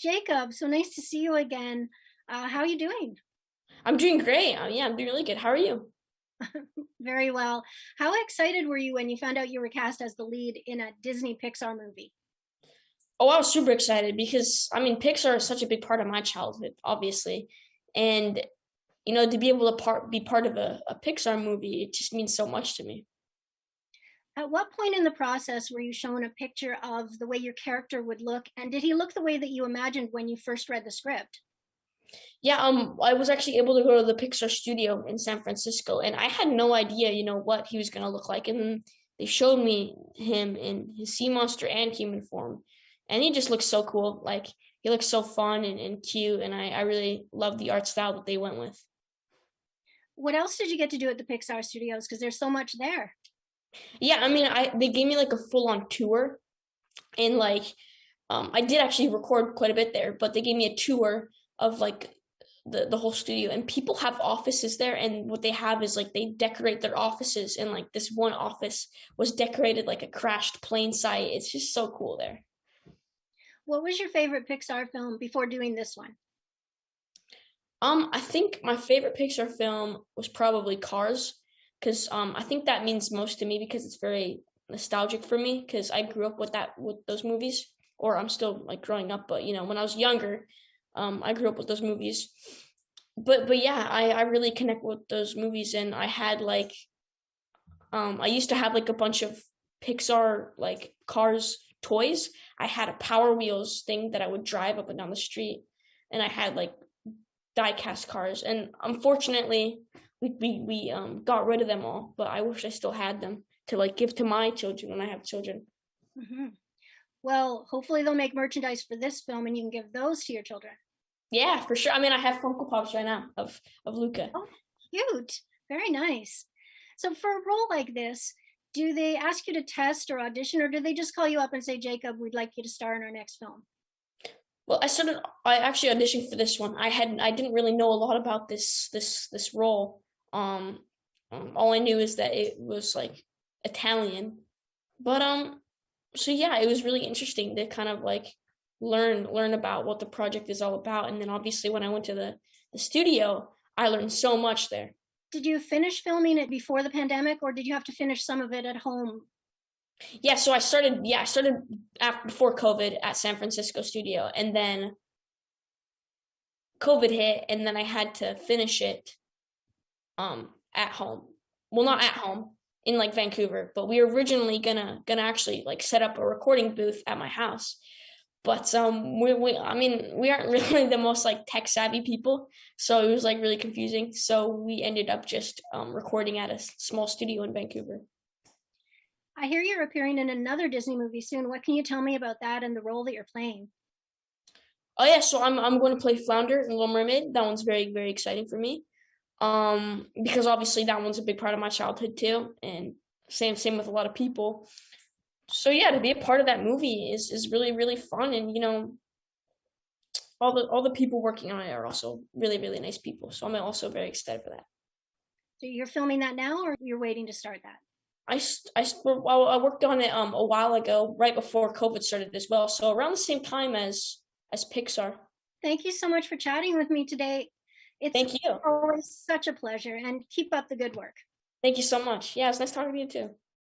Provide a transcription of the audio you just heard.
Jacob, so nice to see you again. How are you doing? I'm doing great. Yeah, I'm doing really good. How are you? Very well. How excited were you when you found out you were cast as the lead in a Disney Pixar movie? Oh, I was super excited because Pixar is such a big part of my childhood, obviously, and to be able to be part of a Pixar movie, it just means so much to me. At what point in the process were you shown a picture of the way your character would look, and did he look the way that you imagined when you first read the script? Yeah, I was actually able to go to the Pixar studio in San Francisco, and I had no idea, what he was gonna look like, and then they showed me him in his sea monster and human form, and he just looks so cool. Like he looks so fun and cute, and I really love the art style that they went with. What else did you get to do at the Pixar studios? Because there's so much there. Yeah, I they gave me like a full on tour, and like I did actually record quite a bit there, but they gave me a tour of like the whole studio, and people have offices there, and what they have is like they decorate their offices, and like this one office was decorated like a crashed plane site. It's just so cool there. What was your favorite Pixar film before doing this one? I think my favorite Pixar film was probably Cars, because I think that means most to me because it's very nostalgic for me because I grew up with those movies, or I'm still like growing up, but when I was younger, I grew up with those movies. But yeah, I really connect with those movies, and I used to have like a bunch of Pixar like Cars toys. I had a Power Wheels thing that I would drive up and down the street, and I had like die-cast cars, and unfortunately we got rid of them all, but I wish I still had them to like give to my children when I have children. Hmm. Well, hopefully they'll make merchandise for this film and you can give those to your children. Yeah, for sure. I have Funko Pops right now of Luca. Oh, cute. Very nice. So for a role like this, do they ask you to test or audition, or do they just call you up and say, Jacob, we'd like you to star in our next film? Well, I actually auditioned for this one. I didn't really know a lot about this role. All I knew is that it was like Italian, but so yeah, it was really interesting to kind of like learn about what the project is all about, and then obviously when I went to the studio, I learned so much there. Did you finish filming it before the pandemic, or did you have to finish some of it at home? Yeah, so I started after before COVID at San Francisco studio, and then COVID hit, and then I had to finish it at home. Well, not at home, in like Vancouver, but we were originally gonna actually like set up a recording booth at my house. But we aren't really the most like tech savvy people, so it was like really confusing. So we ended up just recording at a small studio in Vancouver. I hear you're appearing in another Disney movie soon. What can you tell me about that and the role that you're playing? Oh yeah, so I'm going to play Flounder in Little Mermaid. That one's very very exciting for me. Because obviously that one's a big part of my childhood too, and same with a lot of people. So yeah, to be a part of that movie is really really fun, and all the people working on it are also really really nice people. So I'm also very excited for that. So you're filming that now, or you're waiting to start that? Well, I worked on it a while ago, right before COVID started as well. So around the same time as Pixar. Thank you so much for chatting with me today. It's Thank you. always such a pleasure, and keep up the good work. Thank you so much. Yeah, it's nice talking to you too.